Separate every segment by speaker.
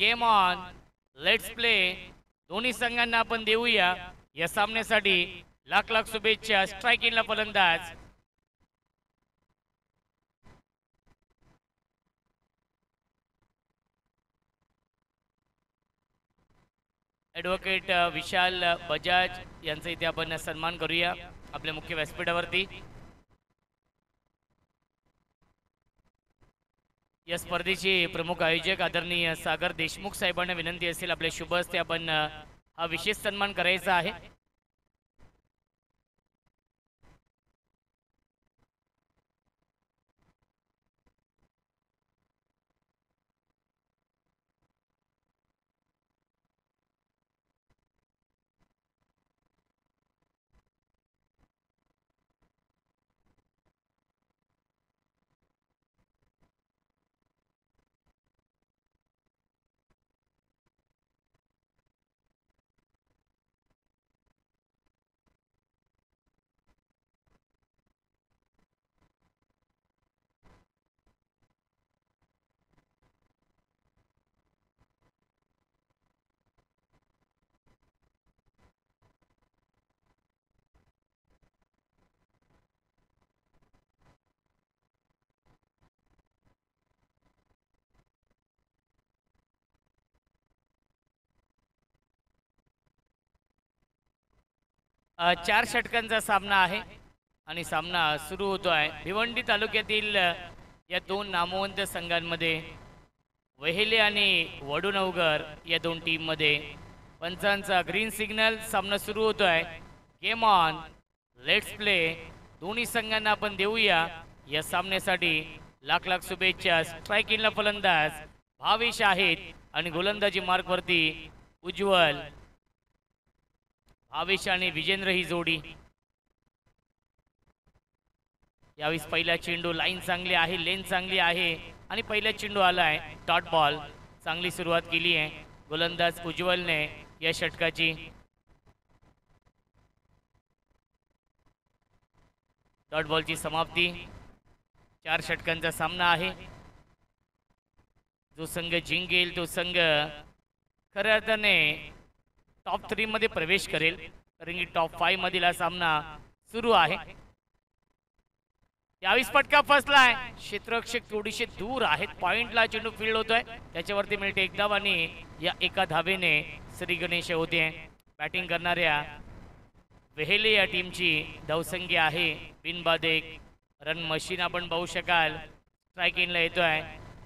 Speaker 1: Game on, let's play. दोन्ही संघांना आपण देऊया या सामन्यासाठी लाख लाख शुभेच्छा. स्ट्रायकिंगला फलंदाज ॲडव्होकेट विशाल बजाज यांचा इथे आपण सन्मान करूया आपल्या मुख्य व्यासपीठावरती. या स्पर्धेचे प्रमुख आयोजक आदरणीय सागर देशमुख साहेबांना विनंती असेल आपल्या शुभ हस्ते आपण हा विशेष सन्मान करायचा आहे. 4 षटकांचा सामना आहे आणि सामना सुरू होतो आहे. भिवंडी तालुक्यातील या दोन नामवंत संघांमध्ये वेहेले आणि वडूनवगर या दोन टीममध्ये पंचांचा ग्रीन सिग्नल. सामना सुरू होतो आहे. Game on, let's play. दोन्ही संघांना आपण देऊया या सामन्यासाठी लाख लाख शुभेच्छा. स्ट्रायकिंगला फलंदाज भावेश आहेत आणि गोलंदाजी मार्कवरती उज्ज्वल. भावेश आणि विजेंद्र ही जोडी. यावेळेस पहिला चेंडू, लाईन चांगली आहे, लेन चांगली आहे आणि पहिला चेंडू आला आहे डॉट बॉल. चांगली सुरुवात केली आहे गोलंदाज उज्ज्वलने या षटकाची. डॉट बॉलची समाप्ती. 4 षटकांचा सामना आहे. जो संघ जिंकेल तो संघ खऱ्या अर्थाने टॉप 3 मध्ये प्रवेश करेल, कारण की टॉप 5 मधील हा सामना सुरू आहे. यावेळेस फटका फसलाय. क्षेत्ररक्षक थोडीशी दूर आहेत. पॉइंटला चेंडू फील्ड होतोय, त्याच्यावरती मिळते एक धाव आणि या एका धावेने श्री गणेश होते. बॅटिंग करणाऱ्या वेहेले या टीमची धावसंख्या आहे बिनबाद 1. रन मशीन आपण पाहू शकाल. स्ट्रायकिंगला येतोय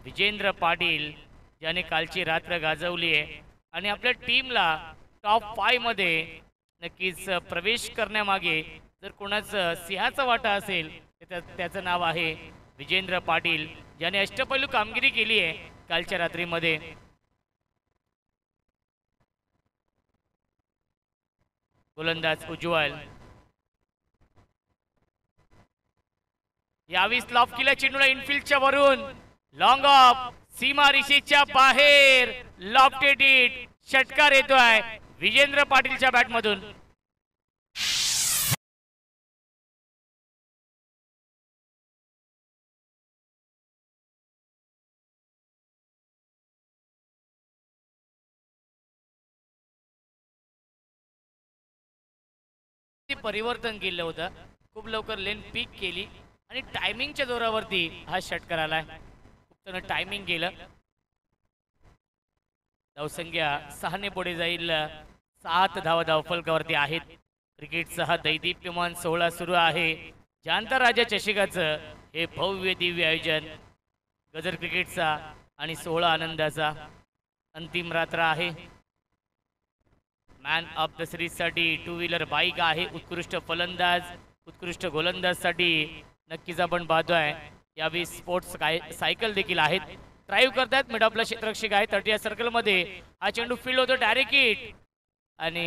Speaker 1: विजेंद्र पाटील, ज्याने कालची रात्र गाजवली आहे आणि आपल्या टीमला टॉप 5 मध्ये नक्कीच प्रवेश करण्यामागे जर कोणाचं सिंहाचा वाटा असेल तर त्याचं नाव आहे विजेंद्र पाटील, ज्याने अष्टपैलू कामगिरी केली आहे कालच्या रात्रीमध्ये. गोलंदाज उज्ज्वल. यावेळेस लॉफ केला चेंडूला इनफिल्डच्या वरून. लॉंग ऑफ, सीमा रेषेच्या बाहेर लॉफ्टेड इट. षटकार येतोय विजेंद्र पाटीलच्या बॅटमधून. परिवर्तन केलं होतं, खूप लवकर लेन पीक केली आणि टायमिंगच्या जोरावरती हा षटकार आलाय. खूप त्यानं टायमिंग केलं. धावसंख्या 6 ने पुढे जाईल. 7 धावा धावफलकावरती आहेत. क्रिकेटचा हा दैदिप्यमान सोहळा सुरू आहे. जांतराजा चषकाचं हे भव्य दिव्य आयोजन गजर क्रिकेटचा आणि सोहळा आनंदाचा. अंतिम रात्र आहे. मॅन ऑफ द सिरीजसाठी 2 व्हीलर बाईक आहे. उत्कृष्ट फलंदाज, उत्कृष्ट गोलंदाजसाठी नक्कीच आपण पाहतोय यावेळी स्पोर्ट्स सायकल देखील आहेत. ड्राईव्ह करतात. मिड ऑफला क्षेत्ररक्षक आहे. 30 सर्कलमध्ये हा चेंडू फील्ड होतो. डायरेक्ट हिट आणि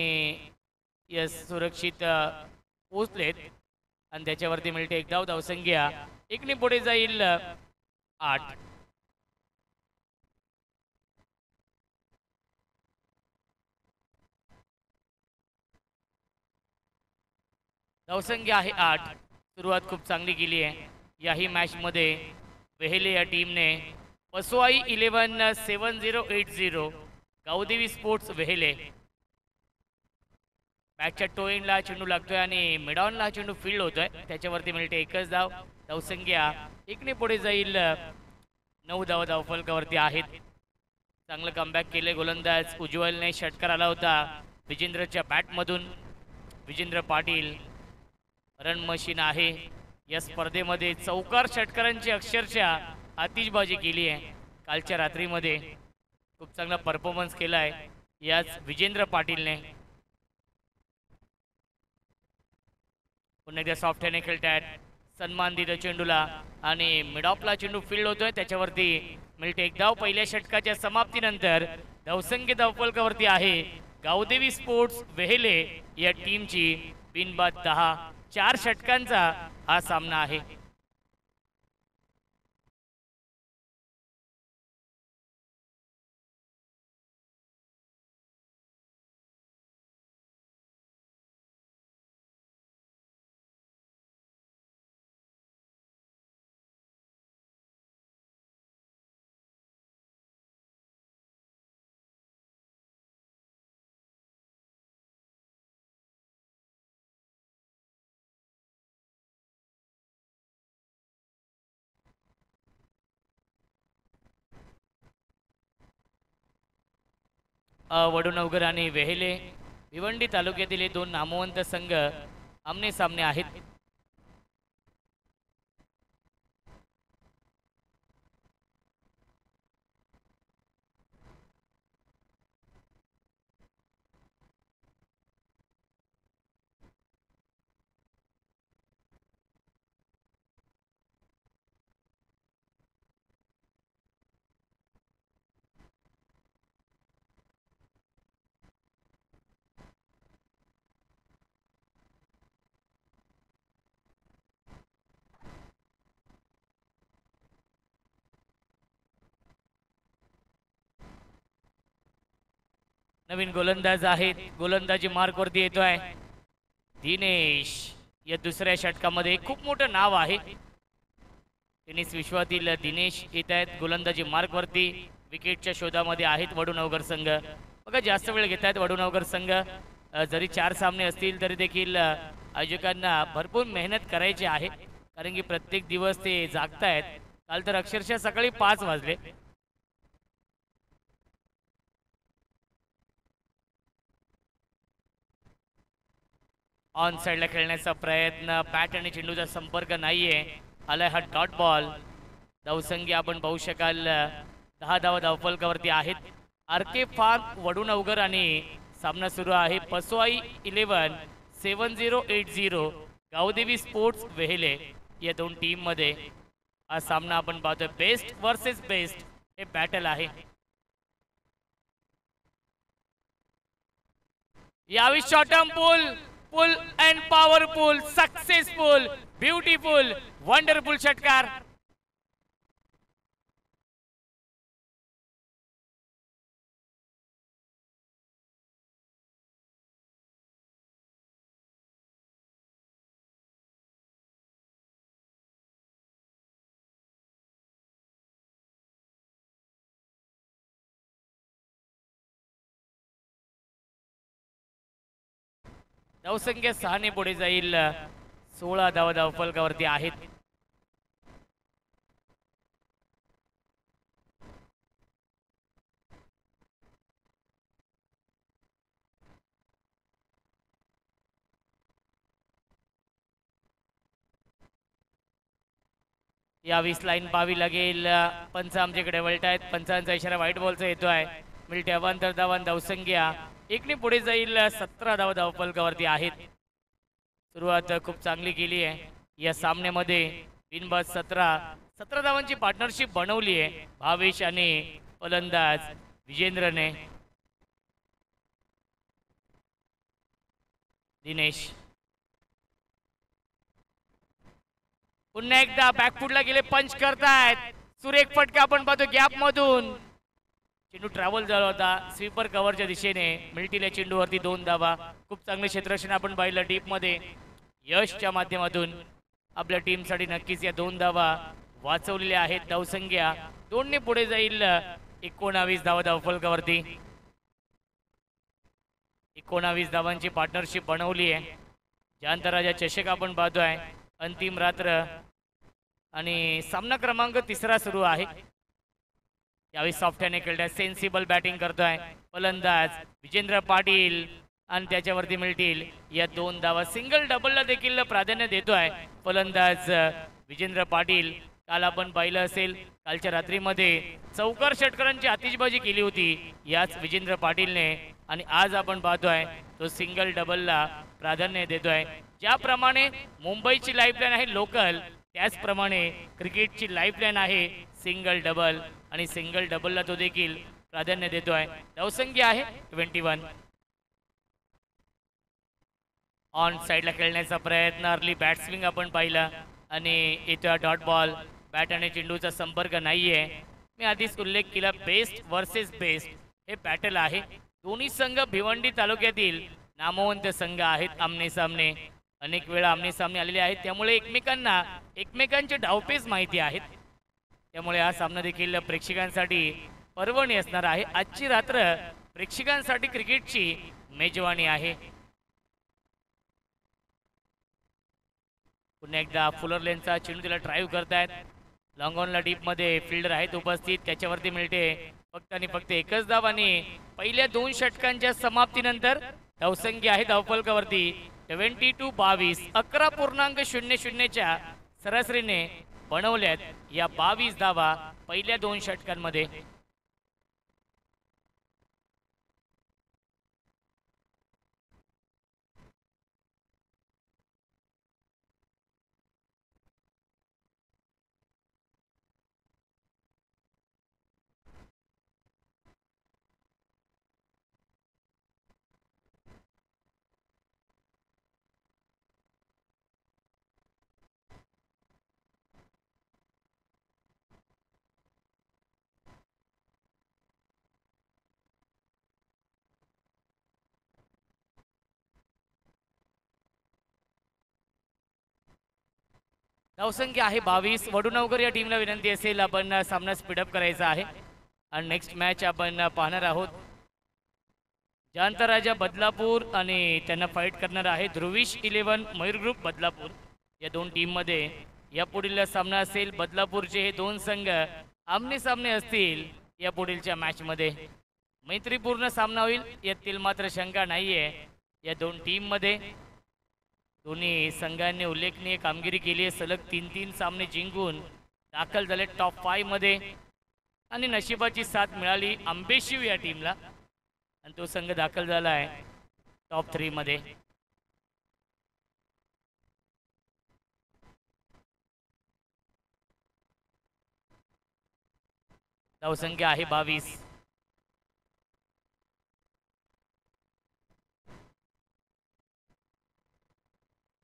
Speaker 1: यस सुरक्षित पोहोचलेत आणि त्याच्यावरती मिळते एक धाव. धावसंख्या 1 ने पुढे जाईल 8. धावसंख्या आहे 8. सुरुवात खूप चांगली केली आहे याही मॅचमध्ये. वेहेले या टीमने पसवाई 11-7080 गावदेवी स्पोर्ट्स वेहेले. बॅकच्या टोईनला चेंडू लागतोय आणि मिडॉनला चेंडू फील्ड होतोय, त्याच्यावरती मिळते एकच धाव. धावसंख्या एकने पुढे जाईल. 9 धावा धावफलकावरती आहेत. चांगलं कमबॅक केले गोलंदाज उज्ज्वलने. षटकार आला होता विजेंद्रच्या बॅटमधून. विजेंद्र पाटील रन मशीन आहे या स्पर्धेमध्ये. चौकार षटकारांची अक्षरशः आतिषबाजी केली आहे कालच्या रात्रीमध्ये. खूप चांगला परफॉर्मन्स केला आहे याच विजेंद्र पाटीलने. पुन्हा एकदा सॉफ्ट हॅने खेळतायत. सन्मान दिलं चेंडूला आणि मिडॉपला चेंडू फील्ड होतोय, त्याच्यावरती मिळते एक धाव. पहिल्या षटकाच्या समाप्तीनंतर धावसंख्या धावफलकावरती आहे गावदेवी स्पोर्ट्स वेहेले या टीमची बिनबाद 10. 4 षटकांचा हा सामना आहे. वडूनवगर आणि वेहेले भिवंडी तालुक्यातील हे 2 नामवंत संघ आमने सामने आहेत. नवीन गोलंदाज आहेत. गोलंदाजी मार्कवरती येतोय दिनेश. या दुसऱ्या षटकामध्ये खूप मोठं नाव आहे. टेनिस विश्वातील दिनेश येत आहेत गोलंदाजी मार्कवरती. विकेटच्या शोधामध्ये आहेत वडूनवगर संघ. बघा जास्त वेळ घेत आहेत वडूनवगर संघ. जरी 4 सामने असतील तरी देखील आयोजकांना भरपूर मेहनत करायची आहे, कारण की प्रत्येक दिवस ते जागतायत. काल तर अक्षरशः सकाळी 5 वाजले. ऑन साइडला खेळण्याचा प्रयत्न. बॅट आणि चेंडूचा संपर्क नाहीये. आलाय हा डॉट बॉल. धावसंख्या आपण पाहू शकाल 10 धावा धावफलकावरती आहेत. आरके फार्म वडूनवगर आणि सामना सुरू आहे पसवाई 11-7080 गावदेवी स्पोर्ट्स वेहेले या 2 टीम मध्ये हा सामना आपण पाहतोय. बेस्ट वर्सेस बेस्ट हे बॅटल आहे. यावी short term pull and powerful, successful, beautiful, wonderful षटकार. धावसंख्या 6 ने पुढे जाईल. 16 धावा धावफलकावरती आहेत. यावीस लाईन पाहावी लागेल. पंच आमच्याकडे वळतायत. पंचांचा इशारा व्हाईट बॉलचा येतोय. मिळते अवांतर धावांत. धावसंख्या 1 ने पुढे जाईल. 17 धावा धावफलकावरती आहेत. सुरुवात खूप चांगली केली आहे या सामन्यामध्ये. बिनबाद 17 धावांची पार्टनरशिप बनवली आहे भावेश आणि फलंदाज विजेंद्रने. दिनेश पुन्हा एकदा बॅकफुटला गेले. पंच करतायत. सुरेख फटका आपण पाहतो गॅप मधून. चेंडू ट्रॅव्हल झाला होता स्वीपर कव्हरच्या दिशेने. मिळतील चेंडूवरती 2 धावा. खूप चांगले क्षेत्ररक्षण आपण पाहिलं डीप मध्ये. यशच्या माध्यमातून आपल्या टीमसाठी नक्कीच या 2 धावा वाचवलेल्या आहेत. धावसंख्या 2 ने पुढे जाईल 19 धावा धावफलकावरती. 19 धावांची पार्टनरशिप बनवली आहे. जयंतराजा चषक आपण पाहतोय. अंतिम रात्र आणि सामना क्रमांक 3 सुरू आहे. यावेळी सॉफ्ट हँड खेळतात, सेन्सिबल बॅटिंग करतोय फलंदाज विजेंद्र पाटील आणि त्याच्यावरती मिळतील या 2 धावा. सिंगल डबलला देखील प्राधान्य देतोय फलंदाज विजेंद्र पाटील. काल आपण पाहिलं असेल, कालच्या रात्रीमध्ये चौकार षटकारांची आतिषबाजी केली होती याच विजेंद्र पाटीलने, आणि आज आपण पाहतोय तो सिंगल डबलला प्राधान्य देतोय. ज्याप्रमाणे मुंबईची लाईफलाईन आहे लोकल, त्याचप्रमाणे क्रिकेटची लाईफलाईन आहे सिंगल डबल, आणि सिंगल डबलला तो देखील प्राधान्य देतोय. धावसंख्या आहे 21. ऑन साईडला खेळण्याचा प्रयत्न, अर्ली बॅट स्विंग आपण पाहिला आणि येतोय डॉट बॉल. बॅट आणि चेंडूचा संपर्क नाहीये. मी आधीच उल्लेख केला, बेस्ट वर्सेस बेस्ट हे बॅटल आहे. दोन्ही संघ भिवंडी तालुक्यातील नामवंत संघ आहेत. आमने सामने अनेक वेळा आमने सामने आलेले आहेत, त्यामुळे एकमेकांना एकमेकांचे डावपेच माहिती आहेत. त्यामुळे हा सामना देखील प्रेक्षकांसाठी पर्वणी असणार आहे. आजची रात्र प्रेक्षकांसाठी क्रिकेटची मेजवानी आहे. पुन्हा एकदा फुलर लेनचा चेंडू त्याला ड्राईव्ह करतायत. लॉंग ऑनला डीपमध्ये फिल्डर आहेत उपस्थित, त्याच्यावरती मिळते फक्त आणि फक्त एकच धाव. आणि पहिल्या 2 षटकांच्या समाप्तीनंतर धावसंख्या आहे धावफलकावरती 22-22. 11.00च्या सरासरीने बनवल्यात या 22 धावा पहिल्या 2 षटकांमध्ये. धावसंख्या आहे 22. वडुनवकर या टीमला विनंती असेल आपण सामना स्पीडअप करायचा आहे. आणि नेक्स्ट मॅच आपण पाहणार आहोत जयंतराजा बदलापूर आणि त्यांना फाईट करणार आहे ध्रुविश 11 मयूर ग्रुप बदलापूर. या 2 टीममध्ये या पुढील सामना असेल. बदलापूरचे हे 2 संघ आमने सामने असतील या पुढीलच्या मॅचमध्ये. मैत्रीपूर्ण सामना होईल यातील मात्र शंका नाहीये. या 2 टीममध्ये दोन्ही संघांनी उल्लेखनीय कामगिरी केली आहे. सलग 3 सामने जिंकून दाखल झाले टॉप 5 मध्ये, आणि नशिबाची साथ मिळाली आंबेशिव या टीमला आणि तो संघ दाखल झाला आहे टॉप 3 मध्ये. धावसंख्या आहे 22.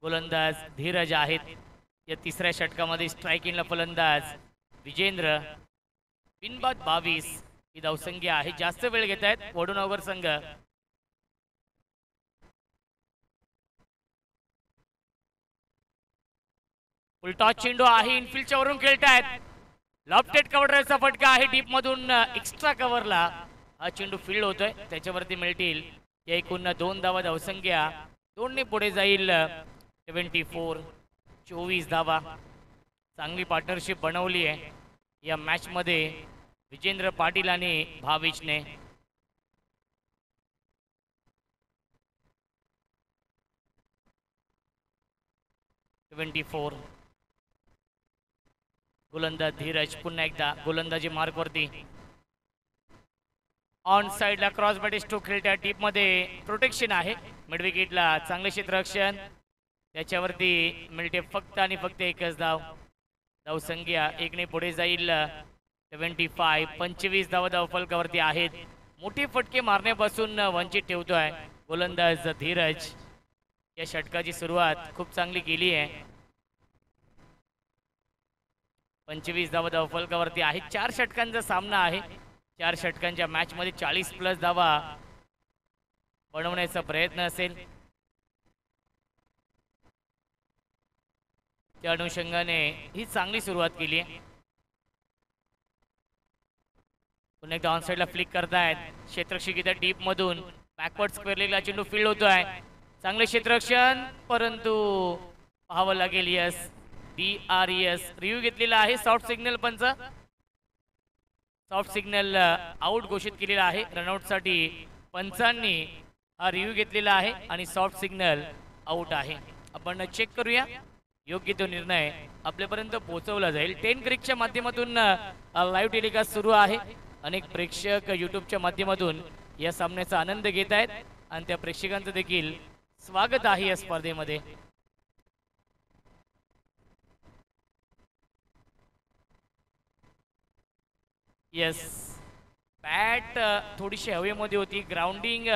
Speaker 1: गोलंदाज धीरज आहेत. या 3ऱ्या षटकामध्ये स्ट्रायकिंगला फलंदाज विजेंद्र. बिनबाद 22 ही धावसंख्या आहे. जास्त वेळ घेत आहेत वडुनगर संघ. उलटा चेंडू आहे, इनफिल्डच्या वरून खेळतायत. लॉफ्टेड कव्हरचा फटका आहे डीप मधून एक्स्ट्रा कव्हरला हा चेंडू फील्ड होतोय. त्याच्यावरती मिळतील या एकूण 2 धावा. धावसंख्या 2 ने पुढे जाईल 24 धावा. चांगली पार्टनरशिप बनवली आहे या मॅच मध्ये विजेंद्र पाटील आणि भाविशने. गोलंदाज धीरज पुन्हा एकदा गोलंदाजी मार्क वरती. ऑन साइडला क्रॉस बॅट स्ट्रोक खेळत्या टीप मध्ये प्रोटेक्शन आहे. मिड विकेटला चांगले क्षेत्ररक्षण, त्याच्यावरती मिळते फक्त आणि फक्त एकच धाव. धावसंख्या 1 ने पुढे जाईल 25 धावा धावफलकावरती आहेत. मोठे फटके मारण्यापासून वंचित ठेवतोय गोलंदाज धीरज. या षटकाची सुरुवात खूप चांगली केली आहे. 25 धावा धावफलकावरती आहेत. 4 षटकांचा सामना आहे. 4 षटकांच्या मॅच मध्ये 40+ धावा बनवण्याचा प्रयत्न असेल. त्या अनुषंगाने ही चांगली सुरुवात केली आहे. पुन्हा एकदा ऑन साईडला फ्लिक करतायत क्षेत्ररक्षक इथे डीप मधून बॅकवर्ड स्क्वेअर लेगला चेंडू फील्ड होतोय. चांगले क्षेत्ररक्षण परंतु पाहावं लागेल. यस DRES रिव्ह्यू घेतलेला आहे. सॉफ्ट सिग्नल पंच सॉफ्ट सिग्नल आउट घोषित केलेला आहे. रनआउटसाठी पंचांनी हा रिव्ह्यू घेतलेला आहे आणि सॉफ्ट सिग्नल आउट आहे. आपण चेक करूया. योग्य तो निर्णय आपल्यापर्यंत पोहोचवला जाईल. 10 क्रिकच्या माध्यमातून लाईव्ह टेलिकास्ट सुरू आहे. अनेक प्रेक्षक यूट्यूबच्या माध्यमातून या सामन्याचा आनंद घेत आहेत आणि त्या प्रेक्षकांचं देखील स्वागत आहे या स्पर्धेमध्ये. येस बॅट थोडीशी हवेमध्ये होती. ग्राउंडिंग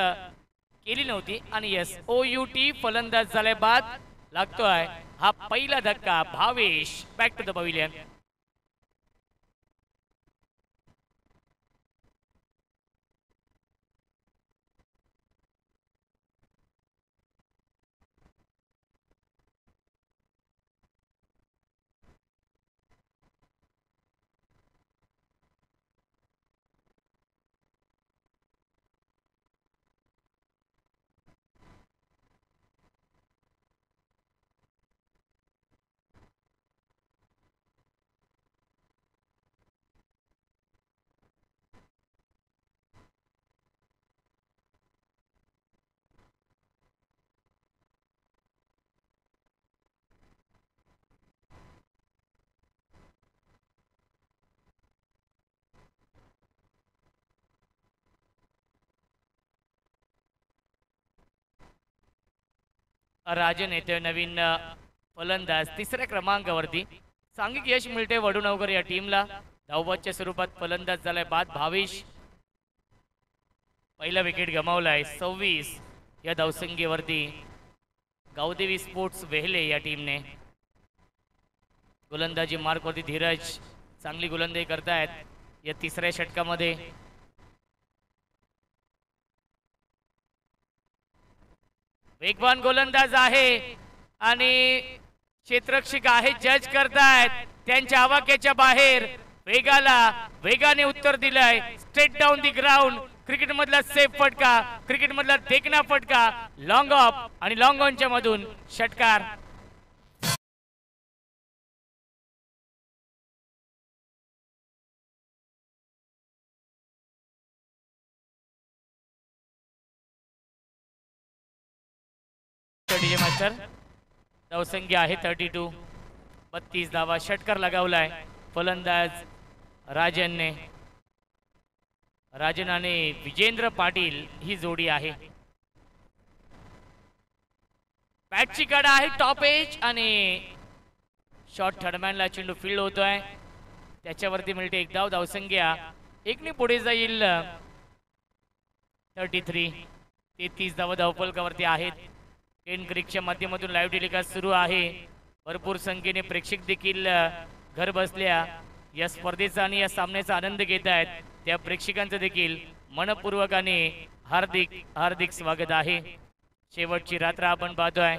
Speaker 1: केली नव्हती आणि येस OUT फलंदाज झालाय. बाद लागतोय. हा पहिला धक्का. Bhavesh back to the pavilion. Rajan येतोय नवीन फलंदाज तिसऱ्या क्रमांकावरती. सांघिक यश मिळते वडुणवकर या टीमला. धावबादच्या स्वरूपात फलंदाज झालाय बाद भावेश. पहिला विकेट गमावलाय. 26 या धावसंख्येवरती गावदेवी स्पोर्ट्स वेहले या टीमने. गोलंदाजी मार्कवरती धीरज चांगली गोलंदाजी करतायत या तिसऱ्या षटकामध्ये. वेगवान गोलंदाज आहे आणि क्षेत्ररक्षक आहे. जज करतायत त्यांच्या आवाक्याच्या बाहेर. वेगाने उत्तर दिलंय. Straight down the ground. Cricket मधला सेफ फटका. क्रिकेट मधला देखना फटका. लॉंग ऑफ आणि लॉंग ऑनच्या मधून षटकार. मास्टर धावसंख्या आहे 32. 32 धावा. षटकार लगावलाय फलंदाज राजनने. राजन आणि विजेंद्र पाटील ही जोडी आहे. बॅटची कडा आहे टॉप एज आणि शॉर्ट थर्डमॅनला चेंडू फील्ड होतोय. त्याच्यावरती मिळते एक धाव. धावसंख्या एकने पुढे जाईल. 33. 33 धावा धावफलकावरती आहेत. 10 क्रिकच्या माध्यमातून लाईव्ह टेलिकास्ट सुरू आहे. भरपूर संख्येने प्रेक्षक देखील घर बसल्या या स्पर्धेचा आणि या सामन्याचा आनंद घेत आहेत. त्या प्रेक्षकांचं देखील मनपूर्वक आणि हार्दिक स्वागत आहे. शेवटची रात्र आपण पाहतोय.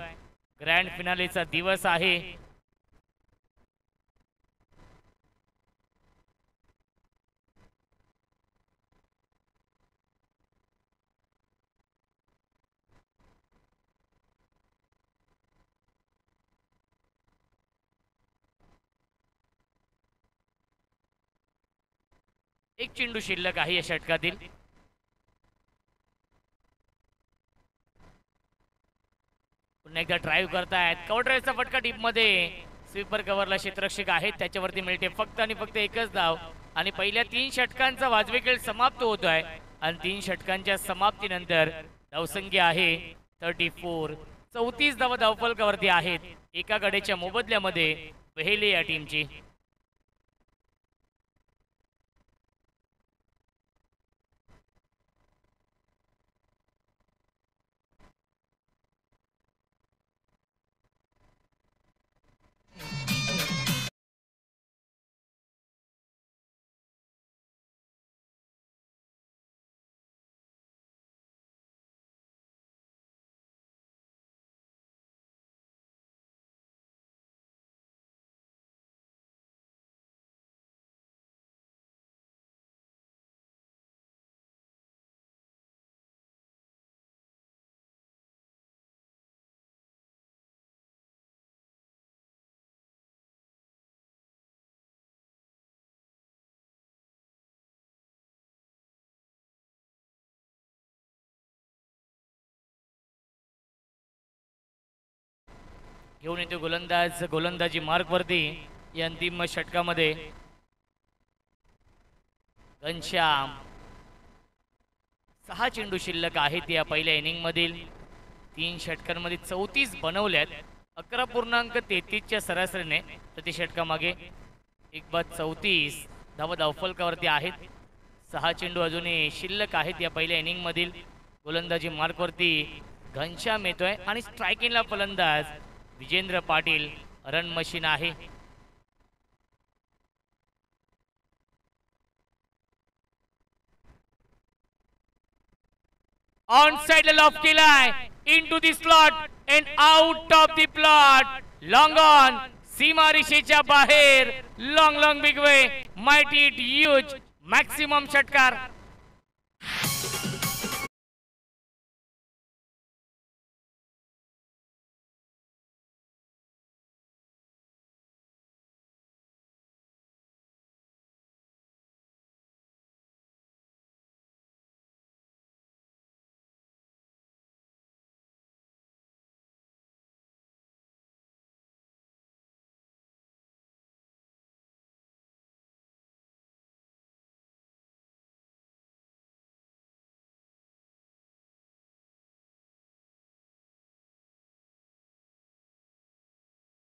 Speaker 1: ग्रँड फिनालेचा दिवस आहे. एक चेंडू शिल्लक आहे या षटकातील. पुन्हा एकदा ड्राईव्ह करतायत. कव्हर ड्राईव्हचा फटका डीप मध्ये. स्वीपर कव्हरला क्षेत्ररक्षक आहेत. त्याच्यावरती मिळते फक्त आणि फक्त एकच धाव आणि पहिल्या 3 षटकांचा वाजवी खेळ समाप्त होतोय आणि 3 षटकांच्या समाप्तीनंतर धावसंख्या आहे 34. 34 धावा धावफलकावरती आहेत. एका गड्याच्या मोबदल्यामध्ये वेहले या टीमची. घेऊन येतो गोलंदाज गोलंदाजी मार्क वरती या अंतिम षटकामध्ये घनश्याम 6 चेंडू शिल्लक आहेत या पहिल्या इनिंग मधील 3 षटकांमध्ये 34 बनवल्यात 11.33 च्या सरासरीने प्रति षटकामागे एक बाद 34 धावा धावफलकावरती आहेत 6 चेंडू अजूनही शिल्लक आहेत या पहिल्या इनिंग मधील गोलंदाजी मार्क वरती घनश्याम येतोय आणि स्ट्रायकिंगला फलंदाज विजेंद्र पाटील रन मशीन आहे on side loft केलाय into the slot and out of the plot long on सीमा रेषेच्या बाहेर long long big way mighty huge maximum षटकार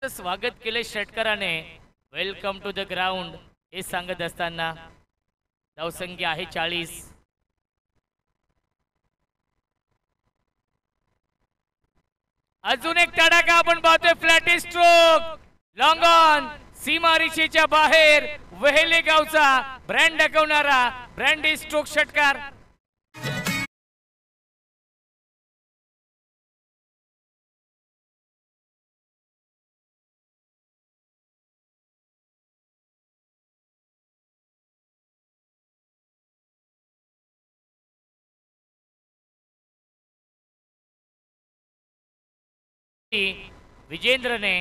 Speaker 1: स्वागत केले षटकाराने वेलकम टू द ग्राउंड हे सांगत असताना धावसंख्या आहे 40 अजून एक तडाखा आपण पाहतोय फ्लॅट स्ट्रोक लॉंग ऑन सीमा रेषेच्या बाहेर वेहेले गावचा ब्रँड दाखवणारा ब्रँड स्ट्रोक षटकार विजेंद्रने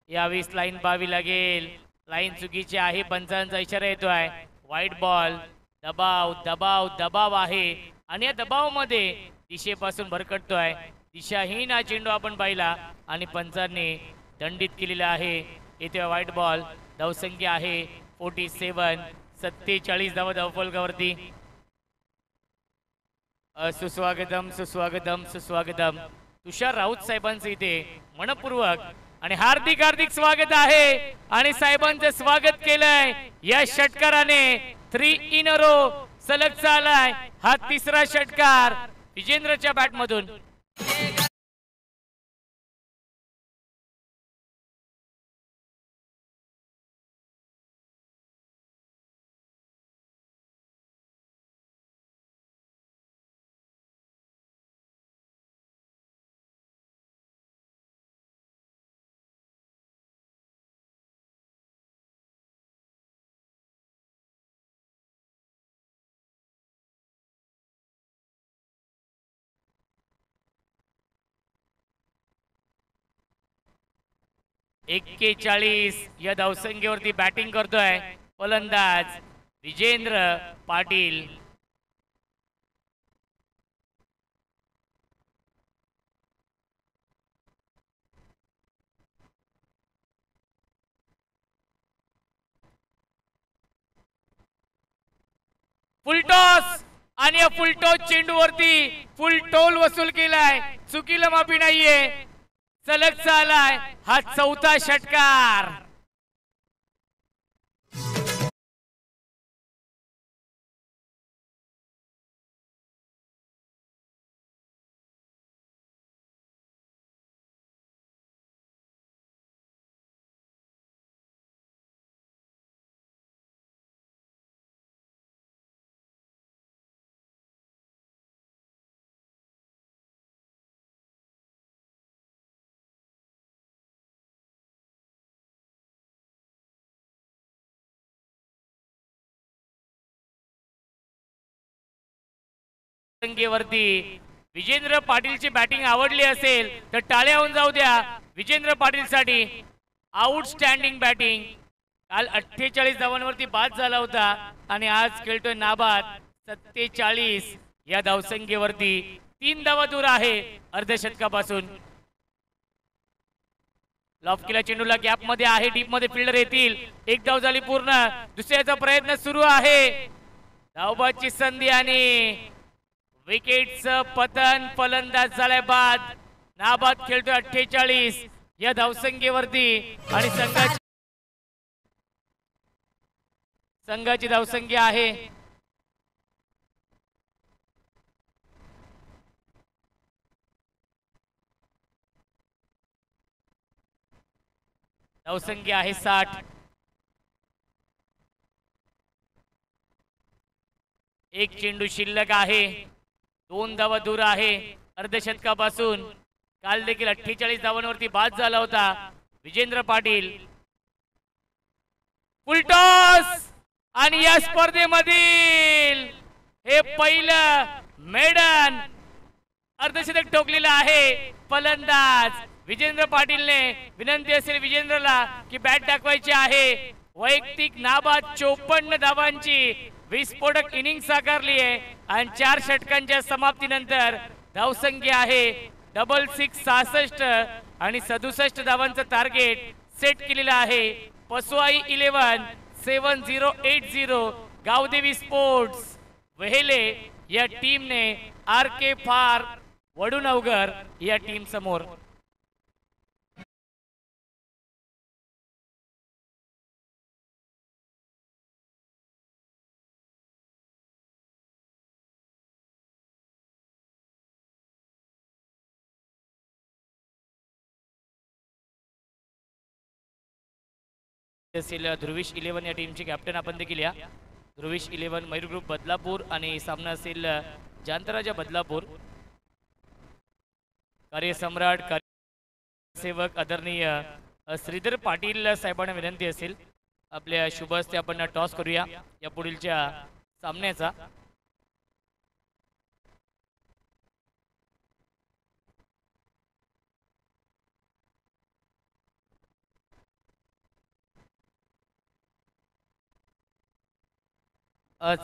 Speaker 1: यावेळेस लाईन पाहावी लागेल लाईन चुकीची आहे पंचांचा इशारा येतोय वाईट बॉल दबाव दबाव दबाव आहे आणि या दबावामध्ये दिशेपासून भरकटतोय दिशाहीन हा चेंडू आपण पाहिला आणि पंचांनी दंडित केलेला आहे येतोय वाईट बॉल धावसंख्या आहे 47 47 धावा धावफलकावरती सुस्वागतम सुस्वागतम सुस्वागतम तुषार राऊत साहेबांचं इथे मनपूर्वक आणि हार्दिक हार्दिक स्वागत आहे आणि साहेबांचं स्वागत केलंय या षटकाराने 3 इन अ रो सलग चालाय हा तिसरा षटकार विजेंद्रच्या बॅट मधून एक्केचाळीस या धावसंख्येवरती बॅटिंग करतोय फलंदाज विजेंद्र पाटील फुलटॉस आणि या फुलटॉस चेंडूवरती फुल टोल वसूल केलाय चुकीला माफी नाहीये सलग चालाय हा चौथा षटकार संख्येवरती विजेंद्र पाटीलची बॅटिंग आवडली असेल तर टाळ्या होऊन जाऊ द्या विजेंद्र पाटील साठी आउटस्टँडिंग बॅटिंग काल 48 धावांवरती बाद झाला होता आणि आज खेळतोय नाबाद 47 या धावसंख्येवरती 3 धावा दूर आहे अर्धशतकापासून लॉफ केला चेंडूला गॅप मध्ये आहे, डीप मध्ये फिल्डर येतील. एक धाव झाली पूर्ण. दुसऱ्याचा प्रयत्न सुरू आहे. धावबाची संधी आणि विकेटचं पतन. फलंदाज झालाय बाद. नाबाद खेळतोय 48 या धावसंख्येवरती आणि संघाची धावसंख्या आहे धावसंख्या आहे 60. एक चेंडू शिल्लक आहे. 2 धावा दूर आहे अर्धशतकापासून. काल देखील 48 धावांवरती बाद झाला होता विजेंद्र पाटील. फुलटॉस आणि या स्पर्धेमधील हे पहिलं मेडन अर्धशतक ठोकलेलं आहे. फलंदाज विजेंद्र पाटीलने विनंती असेल विजेंद्रला की बॅट दाखवायची आहे. वैयक्तिक नाबाद 54 धावांची विस्फोटक इनिंग साकारली आहे आणि 4 षटकांच्या समाप्तीनंतर धावसंख्या आहे 66 आणि 67 धावांचं टार्गेट सेट केलेलं आहे. पसवाई 11 7080 गावदेवी स्पोर्ट्स वेहेले या टीमने आर के फार वडूनवगर या टीम समोर. ध्रुविश 11 या टीमचे कॅप्टन आपण देखील या. ध्रुविश 11 मयूर ग्रुप बदलापूर आणि सामना असेल जांतराजा बदलापूर. कार्यसम्राट कार्यसेवक आदरणीय श्रीधर पाटील साहेबांना विनंती असेल आपल्या शुभ हस्ते आपण टॉस करूया या पुढीलच्या सामन्याचा.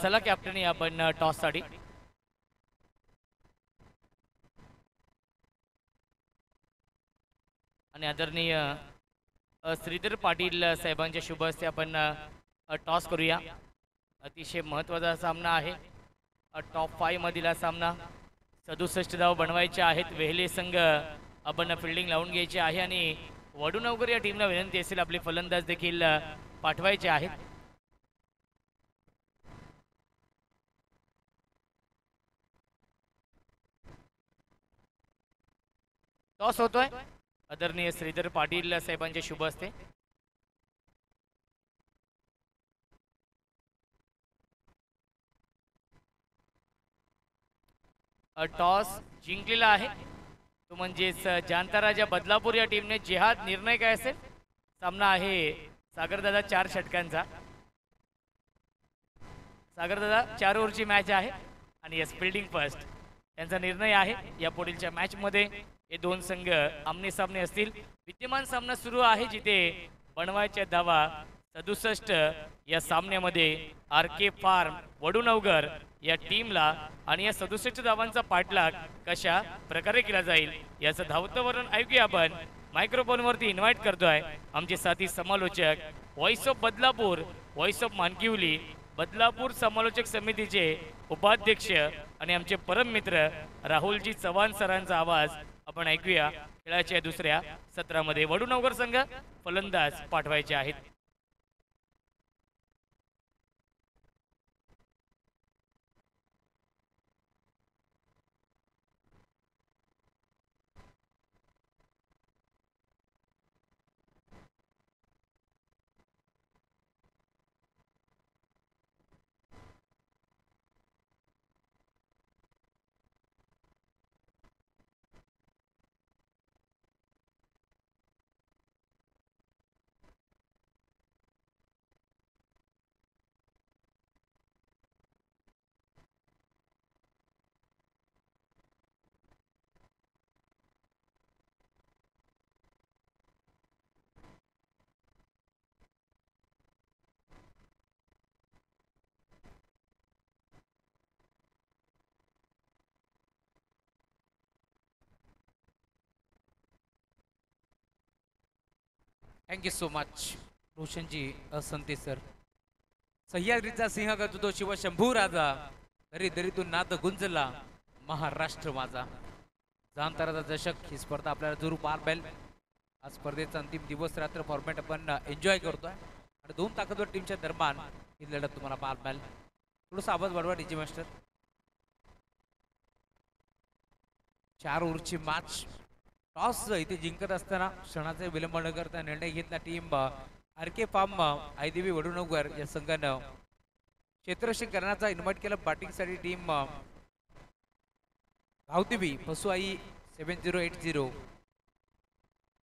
Speaker 1: चला कॅप्टन आपण टॉस साठी. आणि आदरणीय श्रीधर पाटील साहेबांच्या शुभ हस्ते आपण टॉस करूया. अतिशय महत्त्वाचा सामना आहे. टॉप 5 मधील हा सामना. 67 धाव बनवायचे आहेत. वेहले संघ आपण फिल्डिंग लावून घ्यायची आहे आणि वडूनवगर या टीमला विनंती असेल आपले फलंदाज देखील पाठवायचे आहेत. टॉस होतोय आदरणीय श्रीधर पाटील साहेबांच्या शुभ हस्ते. टॉस जिंकलेला आहे तो म्हणजेच जांताराजा बदलापूर या टीमने. जिहाद निर्णय काय असेल. सामना आहे सागरदादा 4 षटकांचा. सागरदादा 4 ओव्हरची मॅच आहे आणि यस फिल्डिंग फर्स्ट त्यांचा निर्णय आहे. या पुढीलच्या मॅच मध्ये हे दोन संघ आमने सामने असतील. विद्यमान सामना सुरू आहे जिथे बनवायच्या धावा 67 या सामन्यामध्ये आर के फार्म वडूनवगर या टीमला आणि या 67 धावांचा पाठलाग कशा प्रकारे केला जाईल याचं धावतं वर्णन ऐकूया आपण. मायक्रोफोन वरती इन्व्हाइट करतोय आमचे साथी समालोचक voice of Badlapur, voice of Mankivali, Badlapur समालोचक समितीचे उपाध्यक्ष आणि आमचे परम मित्र राहुलजी चव्हाण सरांचा आवाज आपण ऐकूया. खेळाच्या दुसऱ्या सत्रामध्ये वडूनवगर संघ फलंदाज पाठवायचे आहेत.
Speaker 2: थँक्यू सो मच रोशनजी असंते सर. सह्याद्रीचा सिंह गजतो शिव शंभू राजा, दरी दरीतून नाद गुंजला महाराष्ट्र माझा. जाणताराचा दशक ही स्पर्धा आपल्याला जरूर पार पाहिल. आज स्पर्धेचा अंतिम दिवस रात्र फॉर्मॅट आपण एन्जॉय करतोय आणि दोन ताकदवर टीमच्या दरम्यान ही लढत तुम्हाला पार पाहिल. थोडासा आवाज वाढवा डीजे मास्टर. 4 ओव्हरची मॅच. टॉस इथे जिंकत असताना क्षणाचे विलंब न करता निर्णय घेतला टीम आर के फार्म आयदेवी वडुणगर या संघानं. क्षेत्ररक्षण करण्याचा इन्व्हाइट केला बॅटिंगसाठी टीम गावदेवी पसुआई 7080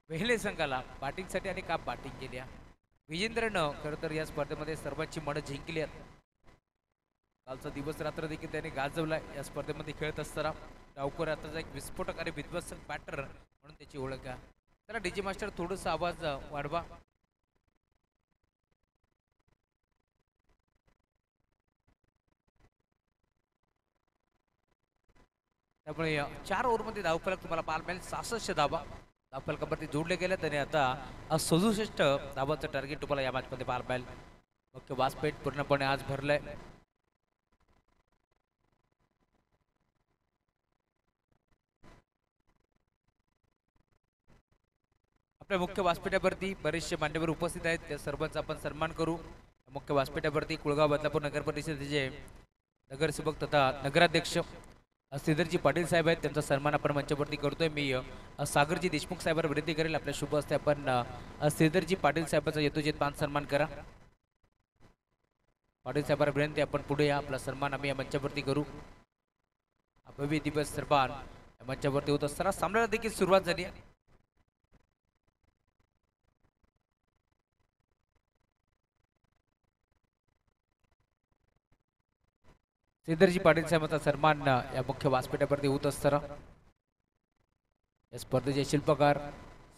Speaker 2: वेहले संघाला बॅटिंगसाठी आणि का बॅटिंग केल्या. विजेंद्रनं खरं तर या स्पर्धेमध्ये सर्वांची मनं जिंकली आहेत. कालचा दिवस रात्र देखील त्याने गाजवला या स्पर्धेमध्ये खेळत असताना. डावकर आताचा एक विस्फोटक आणि विध्वंसक बॅटर म्हणून त्याची ओळख आहे. त्याला डीजे मास्टर थोडासा आवाज वाढवा. त्यामुळे 4 ओव्हरमध्ये धावफलक तुम्हाला पाहायला मिळेल. 66 धावा धावफलकावरती जोडले गेले आणि आता 67 धावांचं टार्गेट तुम्हाला या मॅचमध्ये पाहायला मिळेल. मुख्य व्यासपीठ पूर्णपणे आज भरलंय. आपल्या मुख्य व्यासपीठावरती बरेचसे मान्यवर उपस्थित आहेत. त्या सर्वांचा आपण सन्मान करू. मुख्य व्यासपीठावरती कुळगाव बदलापूर नगर परिषदेचे नगरसेवक तथा नगराध्यक्ष श्रीधरजी पाटील साहेब आहेत. त्यांचा सन्मान आपण मंचावरती करतोय. मी सागरजी देशमुख साहेबांना विनंती करेल आपल्या शुभ हस्ते आपण श्रीधरजी पाटील साहेबांचा यथोचित मान सन्मान करा. पाटील साहेबांना विनंती आपण पुढे या. आपला सन्मान आम्ही या मंचावरती करू. भव्य दिवस सन्मान या मंचावरती होत असताना सामन्याला देखील सुरुवात झाली. श्रीधरजी पाटील साहेबांचा सन्मान या मुख्य व्यासपीठावरती होत असताना या स्पर्धेचे शिल्पकार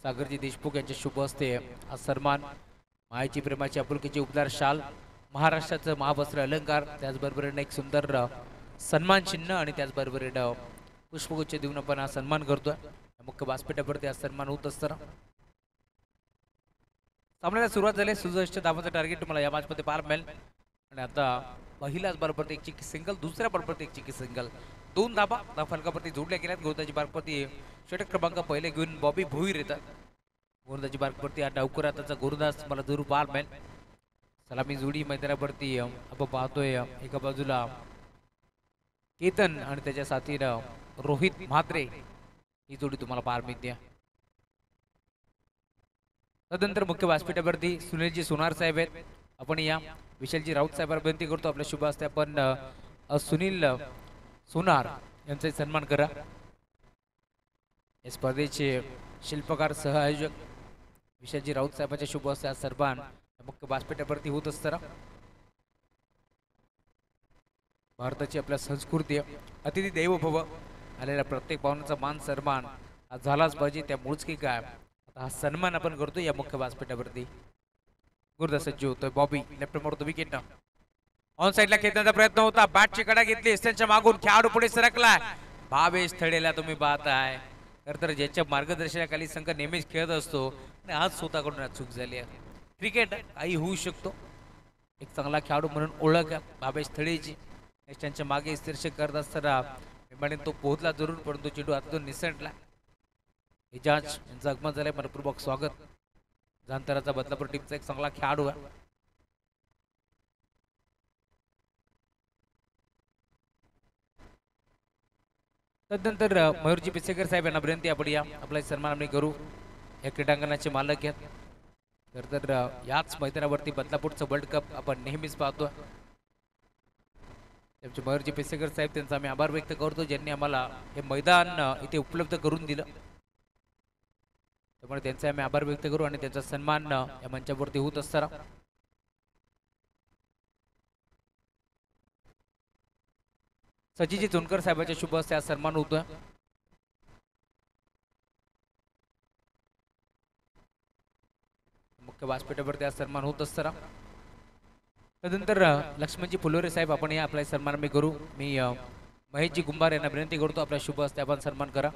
Speaker 2: सागरजी देशमुख यांच्या शुभ हस्ते हा सन्मान मायेची प्रेमाची आपुलकीची उपदार शाल, महाराष्ट्राचं महावस्त्र अलंकार, त्याचबरोबरीने एक सुंदर सन्मान चिन्ह आणि त्याचबरोबरीने पुष्पगुच्छ देऊन आपण हा सन्मान करतोय. मुख्य व्यासपीठावरती हा सन्मान होत असताना सामन्याला सुरुवात झाली. 67 धावांचं टार्गेट तुम्हाला या मॅचमध्ये पाहायला मिळेल. आणि आता पहिल्याच बॉलवरती एक चिकी सिंगल, दुसऱ्या बॉलवरती एक चिकी सिंगल, 2 धावा फलकावरती जोडल्या गेल्यात. गोलंदाजी मार्गवरती षटक क्रमांक पहिले घेऊन बॉबी भोईर येतात. गोलंदाजी मार्गवरती हा डावकर आताचा गोरदास मला जरूर पाहायला मिळेल. सलामी जोडी मैदानावरती आपण पाहतोय. एका बाजूला केतन आणि त्याच्या साथीनं रोहित म्हात्रे ही जोडी तुम्हाला पाहायला मिळते. तदनंतर मुख्य व्यासपीठावरती सुनीलजी सोनार साहेब आहेत. आपण या विशालजी राऊत साहेबांना विनंती करतो आपल्या शुभ हस्ते आपण सुनील सोनार यांचा सन्मान करा. या स्पर्धेचे शिल्पकार सह आयोजक विशालजी राऊत साहेबांच्या शुभ हस्ते आज सन्मान मुख्य व्यासपीठावरती होत असताना भारताची आपल्या संस्कृती अतिथी देवो भव आलेल्या प्रत्येक पाहुण्याचा मान सन्मान झालाच पाहिजे. त्यामुळेच की काय आता हा सन्मान आपण करतो या मुख्य व्यासपीठावरती. गुरुदास सज्ज होतोय. बॉबी लेफ्ट मारतो विकेट ना. ऑन साइडला खेळण्याचा प्रयत्न होता. बॅटची कडा घेतली. त्यांच्या मागून खेळाडू पुढे सरकला. भावेश थडेला तुम्ही पाहताय. तर ज्याच्या मार्गदर्शनाखाली संघ नेहमीच खेळत असतो आणि आज स्वतःकडून चूक झाली आहे. क्रिकेट काही होऊ शकतो. एक चांगला खेळाडू म्हणून ओळख भावेश थडेची. त्यांच्या मागे शीर्ष करत असताना तो पोहोचला जरूर, परंतु चेंडू हातातून निसटला. इजाज यांचं आगमन झालंय. मनपूर्वक स्वागत. जांतराचा बदलापूर टीमचा एक चांगला खेळाडू आहे. तदनंतर मयूरजी पिसेकर साहेब यांना विनंती आपण या आपला सन्मान आम्ही करू. या क्रीडांगणाचे मालक आहेत. तर याच मैदानावरती बदलापूरचं वर्ल्ड कप आपण नेहमीच पाहतो. त्यांचे मयूरजी पिसेकर साहेब त्यांचा आम्ही आभार व्यक्त करतो ज्यांनी आम्हाला हे मैदान इथे उपलब्ध करून दिलं. त्यामुळे त्यांचा आम्ही आभार व्यक्त करू आणि त्यांचा सन्मान या मंचावरती होत असताना सचिजी चोनकर साहेबांच्या शुभ हस्ते आज सन्मान होतोय. मुख्य व्यासपीठावरती आज सन्मान होत असताना तदनंतर लक्ष्मणजी फुलोरे साहेब आपण या आपला सन्मान मी करू. मी महेशजी गुंभार यांना विनंती करतो आपल्या शुभ हस्ते आपण सन्मान करा.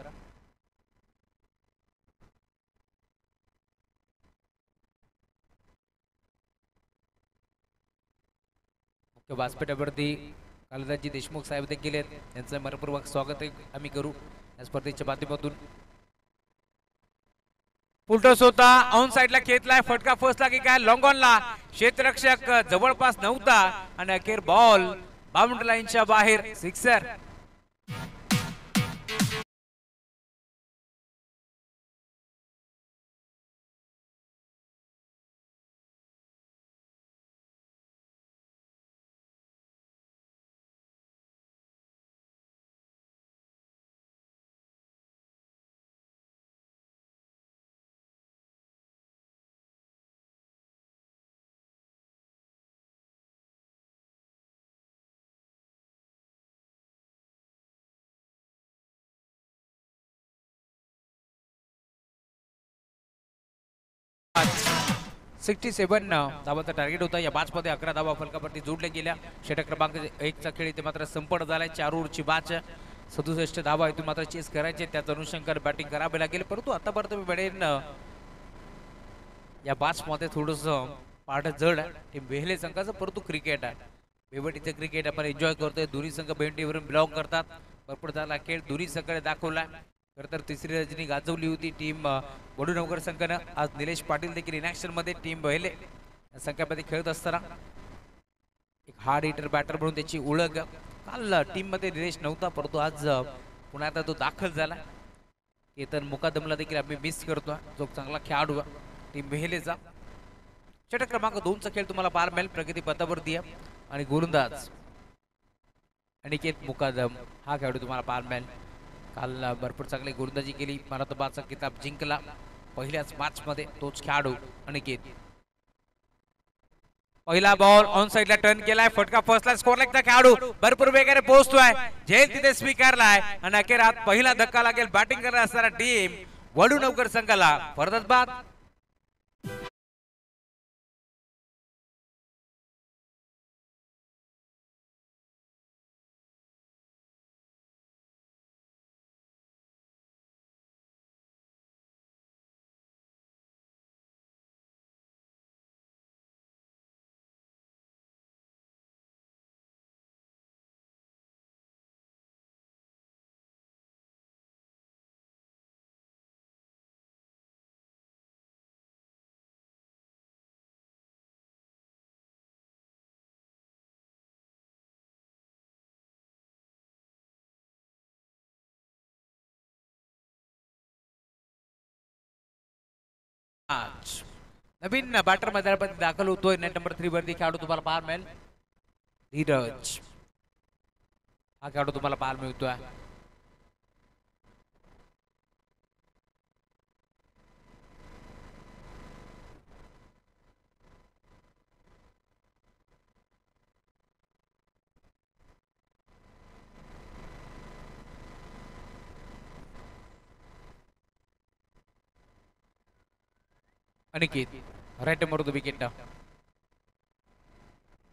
Speaker 2: मुख्य व्यासपीठावरती कालिदासजी देशमुख साहेब देखील आहेत, त्यांचं मनपूर्वक स्वागत आम्ही करू या स्पर्धेच्या माध्यमातून. फुलटॉस होता, ऑन साइडला खेचलाय, फटका फसला की काय, लॉंग ऑनला क्षेत्ररक्षक जवळपास नव्हता आणि अखेर बॉल बाउंड्री लाईनच्या बाहेर, सिक्सर. सिक्स्टी 67 धावांचा टार्गेट होता. या बॅच मध्ये 11 धावा फलकावरती जोडल्या गेल्या. षटक क्रमांक 1 चा खेळ इथे मात्र संपन्न झालाय. 4 ओव्हरची बॅच, 67 धावा इथून मात्र चेस करायचे, त्याच अनुषंगाने बॅटिंग करावे लागेल. परंतु आतापर्यंत मी बडेन या बॅच मध्ये थोडस पाठ जड टीम वेहले संघाचं, परंतु क्रिकेट आहे, बेवटीचं क्रिकेट आपण एन्जॉय करतोय. दोन्ही संघ बेंटीवरून बिलॉंग करतात. भरपूर झाला खेळ दोन्ही संघाने दाखवला. तर तिसरी रजनी गाजवली होती टीम वडूनगर संघानं. आज निलेश पाटील देखील इनॅक्शन मध्ये टीम बहिले संघामध्ये खेळत असताना एक हार्ड हिटर बॅटर म्हणून त्याची ओळख. काल टीम मध्ये निलेश नव्हता, परंतु आज पुन्हा आता तो दाखल झाला. केतन मुकादमला देखील आम्ही मिस करतो, जो चांगला खेळाडू टीम बहिलेचा. षटक क्रमांक 2 चा खेळ तुम्हाला पार मिळेल. प्रगती पथावरती आणि गोलंदाज अनिकेत मुकादम हा खेळाडू तुम्हाला पार मिळेल. काल भरपूर चांगली गोलंदाजी केली, मराठवाचा किताब जिंकला पहिल्याच मॅच मध्ये तोच खेळाडू अनिकेत. पहिला बॉल ऑन साइडला टर्न केलाय, फटका फसला, स्कोर लेगचा खेळाडू भरपूर वेगाने पोहोचतोय, झेल तिथे स्वीकारलाय आणि अखेर हात पहिला धक्का लागेल बॅटिंग करत असणारा टीम वडूनगर संघाला. फरदात बाद. नवीन बॅटर मैदानामध्ये दाखल होतोय. नेट नंबर 3 वरती खेळाडू तुम्हाला पाहायला मिळेल धीरज हा खेळाडू तुम्हाला पाहायला मिळतोय. Aniket right number wicket.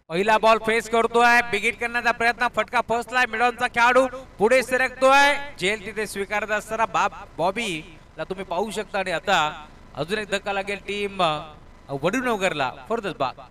Speaker 2: पहिला बॉल फेस करतोय, बिगिट करण्याचा प्रयत्न, फटका फसलाय, मिडॉनचा खेळाडू पुढे सरकतोय, झेल तिथे स्वीकारत असताना बॉबी ला तुम्ही पाहू शकता. आणि आता अजून एक धक्का लागेल टीम वडूनगरला. फरदच बाद.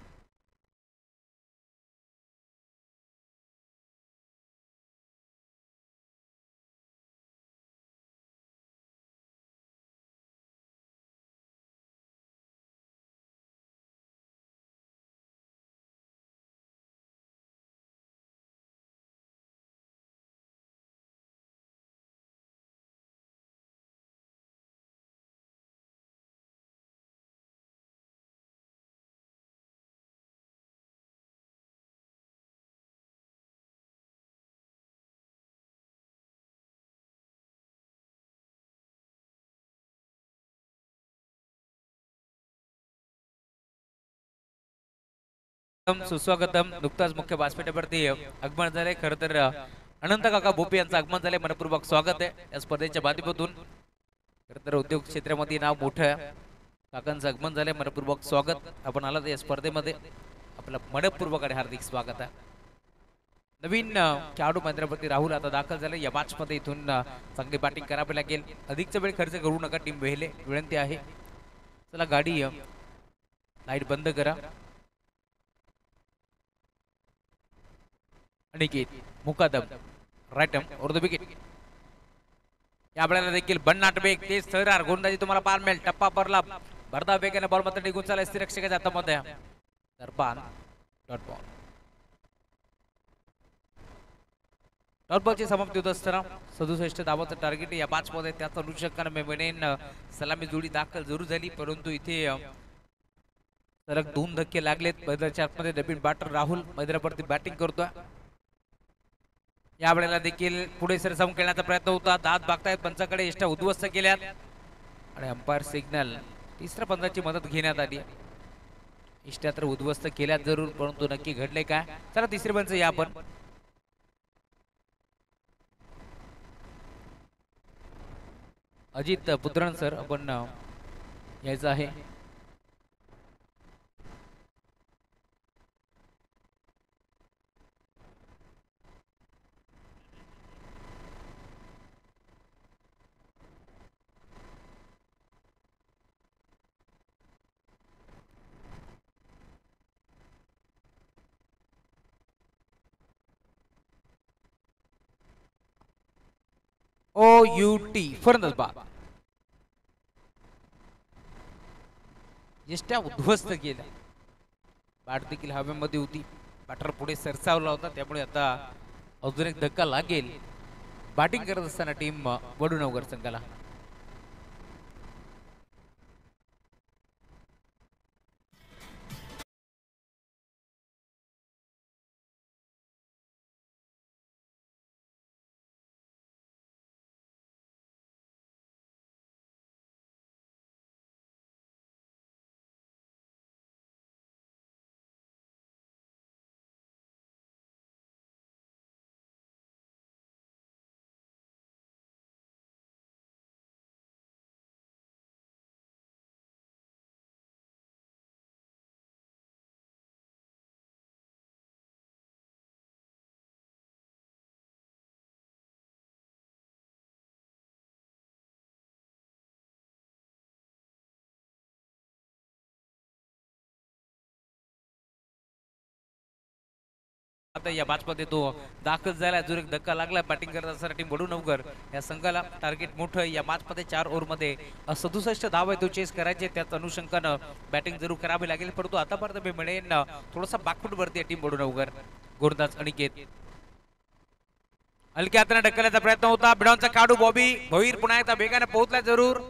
Speaker 2: सुस्वागतम. नुकताच मुख्य व्यासपीठावरती आगमन झाले. खर तर अनंत काका भोपे यांचं आगमन झाले. मनपूर्वक स्वागत आहे या स्पर्धेच्या माध्यमातून. खर तर उद्योग क्षेत्रामध्ये नाव मोठं आहे. काकांचं आगमन झाले, मनपूर्वक स्वागत. आपण आलात या स्पर्धेमध्ये, आपलं मनपूर्वक आणि हार्दिक स्वागत आहे. नवीन खेळाडू मैदानावरती राहुल आता दाखल झाले. या मॅच मध्ये इथून चांगली बॅटिंग करावी लागेल. अधिकचा वेळ खर्च करू नका टीम वेहले, विनंती आहे. चला गाडी लाईट बंद करा. अनिकेत मुकादम राईट और द विकेट. या आपल्याला देखील बन्नाट बेग तेज सहरार गोलंदाजी तुम्हाला पाहायला मिळेल. टप्पा परला भरधाव वेगाने बॉल मात्र निघून चालला रक्षकाच्या हातामध्ये. दरबान डॉट बॉल. डॉट बॉलची समाप्ती होत असताना 67 धावाचं टार्गेट या 5 मध्ये. त्याचा अनुषंगाने मेमेनेन सलामी जोडी दाखल जरूर झाली, परंतु इथे सलग 2 धक्के लागलेत. मैदानाच्या आतमध्ये नवीन बॅटर राहुल मैदानावरती बॅटिंग करतोय. यावेळेला देखील पुढे सरसावून खेळण्याचा प्रयत्न होता. दात बागतायत पंचाकडे, इष्टा उद्ध्वस्त केल्यात आणि अंपायर सिग्नल तिसऱ्या पंचाची मदत घेण्यात आली. इष्टा तर उद्ध्वस्त केल्यात जरूर, परंतु नक्की घडले काय. चला तिसरे पंच या आपण. अजित पुत्रण सर आपण यायचं आहे. OUT फरंदच बाद. इष्ट्या उद्ध्वस्त केल्या. बॅट देखील हवेमध्ये होती. बॅटर पुढे सरसावला होता, त्यामुळे आता अजून एक धक्का लागेल. बॅटिंग करत असताना टीम वडूनगर संघाला. आता या मॅच मध्ये तो दाखल झाला. अजून एक धक्का लागला. बॅटिंग करत असताना टीम वडूनगर या संघाला टार्गेट मोठं. या मॅच मध्ये 4 ओव्हर मध्ये 67 धाव आहे तो चेस करायचे. त्याच अनुषंगानं बॅटिंग जरूर करावी लागेल, परंतु आतापर्यंत मी म्हणेन थोडासा बॅकफूट वरती आहे टीम वडूनगर. गोलंदाज अनिकेत हलक्या हाताने ढकलण्याचा प्रयत्न होता. बिडॉनचा काढू बॉबी भोईर पुन्हा एकदा वेगाने पोहोचला जरूर,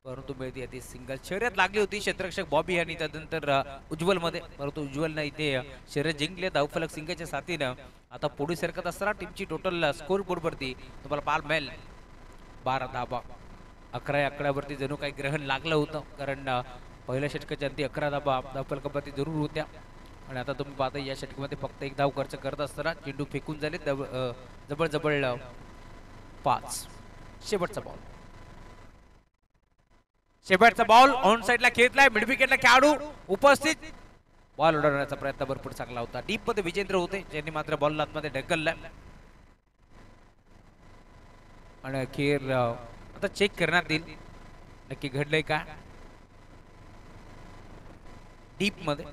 Speaker 2: परंतु मिळते ती सिंगल. शर्यत लागली होती क्षेत्ररक्षक बॉबी आणि त्यानंतर उज्ज्वल मध्ये, परंतु उज्ज्वलनं इथे शर्यत जिंकले धावफलक सिंगाच्या साथीनं. आता पुढे सरकत असताना टीमची टोटल स्कोर बोर्ड वरती तुम्हाला पाहायला मिळेल 12 धावा. 11 आकड्यावरती जणू काही ग्रहण लागलं होतं, कारण पहिल्या षटकाच्या अंती 11 धावा धावफलकावरती जरूर होत्या. आणि आता तुम्ही पाहता या षटकामध्ये फक्त 1 धाव खर्च करत असताना चेंडू फेकून झाले जवळ जवळ 5. शेवटचा बॉल. शेवटचा बॉल ऑन साइडला खेळलाय. मिड विकेटला खेळाडू उपस्थित. बॉल उडवण्याचा प्रयत्न भरपूर चांगला होता. डीप मध्ये विजेंद्र होते, ज्यांनी मात्र बॉल आतमध्ये ढकलला. आणि अखेर आता चेक करण्यात येईल नक्की घडलंय का. डीप मध्ये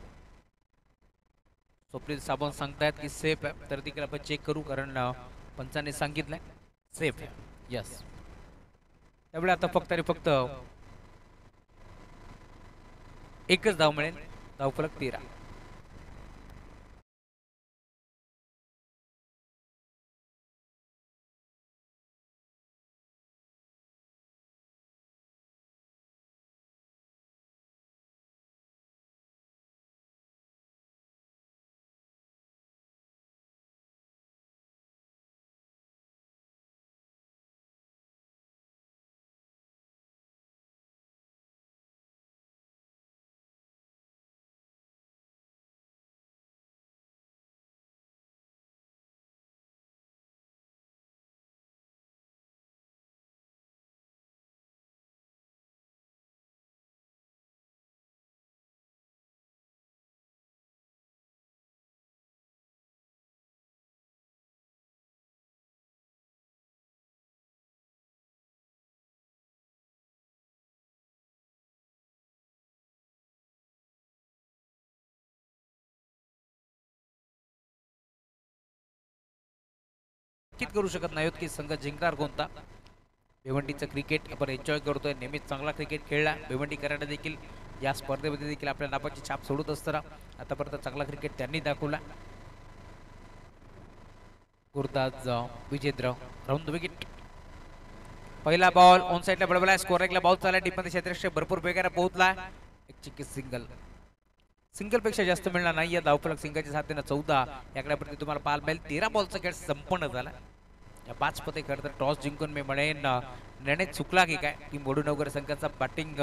Speaker 2: स्वप्नील साबण सांगतायत की सेफ आहे, तर तिकडे आपण चेक करू, कारण पंचाने सांगितलंय सेफ आहे. यस, त्यामुळे आता फक्त आणि फक्त एकच धाव मिळेल. धावफलक 13. नक्कीच करू शकत नाही की संघ जिंकणार कोणता. भिवंडीचं क्रिकेट आपण एन्जॉय करतोय, नेहमीच चांगला क्रिकेट खेळला भिवंडीकरांना देखील. या स्पर्धेमध्ये देखील आपल्या नावाची छाप सोडत असताना आतापर्यंत चांगला क्रिकेट त्यांनी दाखवला. Gurdas Vijendra round the wicket. पहिला बॉल ऑन साइडला बडबला, स्कोर एकला बॉल चालला डीपमध्ये क्षेत्ररक्षक भरपूर वेगाने पोहोचला. एक चिक्की सिंगल पेक्षा जास्त मिळणार नाही या धावफलक सिंगाच्या साथीनं 14. याकडे तुम्हाला पाहायला मिळेल 13 बॉलचा खेळ संपन्न झाला. या 5 पते खरं तर टॉस जिंकून मी म्हणेन निर्णय चुकला की काय. टीम वडूनगर संघाचा बॅटिंग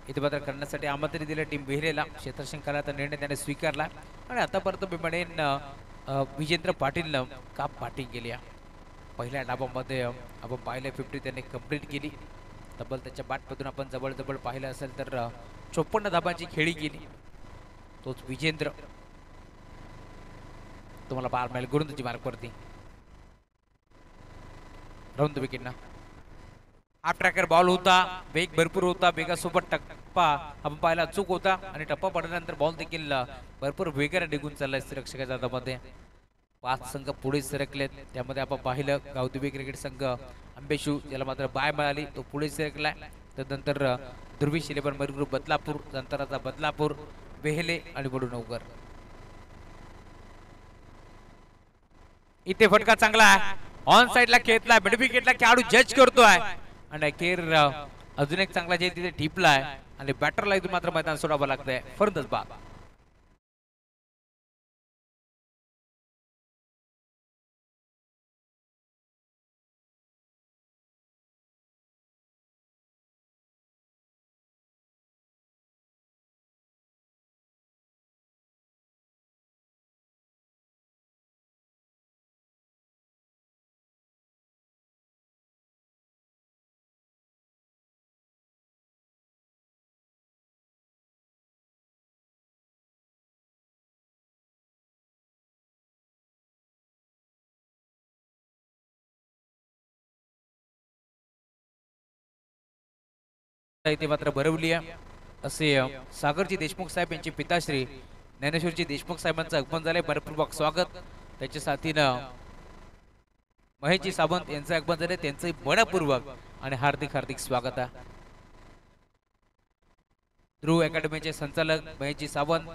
Speaker 2: इथे मात्र करण्यासाठी आमंत्रित दिलं टीम बेहरेला. क्षेत्ररक्षकाचा निर्णय त्याने स्वीकारला आणि आतापर्यंत मी म्हणेन विजेंद्र पाटीलनं का बॅटिंग केली. पहिल्या डाबामध्ये आपण पाहिलं 50 त्याने कंप्लीट केली. तब्बल त्याच्या बॅटमधून आपण जवळ पाहिलं असेल तर 54 धाबांची खेळी केली. तोच विजेंद्र तुम्हाला पाहायला मिळेल गुरुंदची मार्कवरती. Round the wicket. Half tracker ball होता, वेग भरपूर होता, वेगासोबत टप्पा आपण पाहिला चूक होता आणि टप्पा पडल्यानंतर बॉल देखील भरपूर वेगाने निघून चाललाय रक्षकाच्या हातामध्ये. 5 संघ पुढे सरकलेत. त्यामध्ये आपण पाहिलं गावदेवी क्रिकेट संघ अंबेशू ज्याला मात्र बाय मिळाली तो पुढे सरकलाय. त्यानंतर ध्रुवीश 11 मर ग्रुप बदलापूर, जंतराचा बदलापूर, वेहले आणि वडूनगर. इथे फटका चांगला आहे, ऑन साइडला खेळतलाय, मिड विकेटला खेळाडू जज करतोय आणि अखेर अजून एक चांगला जे तिथे टिपलाय आणि बॅटरला इथून मात्र मैदान सोडावं लागतंय. फरंदच बाद. इथे मात्र भरवली असे सागरजी देशमुख साहेब यांचे पिताश्री ज्ञानेश्वरजी देशमुख साहेबांचं आगमन झाले. मनपूर्वक स्वागत. त्याच्या साथीनं महेशजी सावंत यांचं आगमन झाले, त्यांचं मनपूर्वक आणि हार्दिक स्वागत आहे. ध्रुव अकॅडमीचे संचालक महेशजी सावंत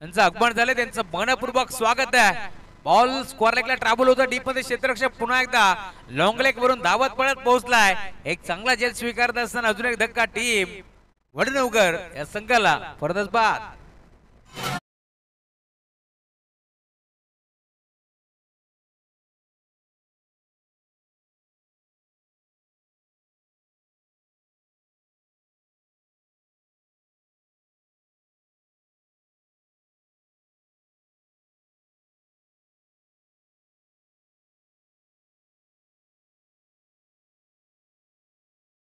Speaker 2: यांचं आगमन झाले, त्यांचं मनपूर्वक स्वागत आहे. बॉल स्क्वेअर लेगला ट्रॅव्हल होतं, डीप मध्ये क्षेत्ररक्षक पुन्हा एकदा लॉंग लेग वरून धावत पळत पोहोचलाय. एक चांगला झेल स्वीकारत असताना अजून एक धक्का टीम वडनगर या संघाला. फरदच बाद.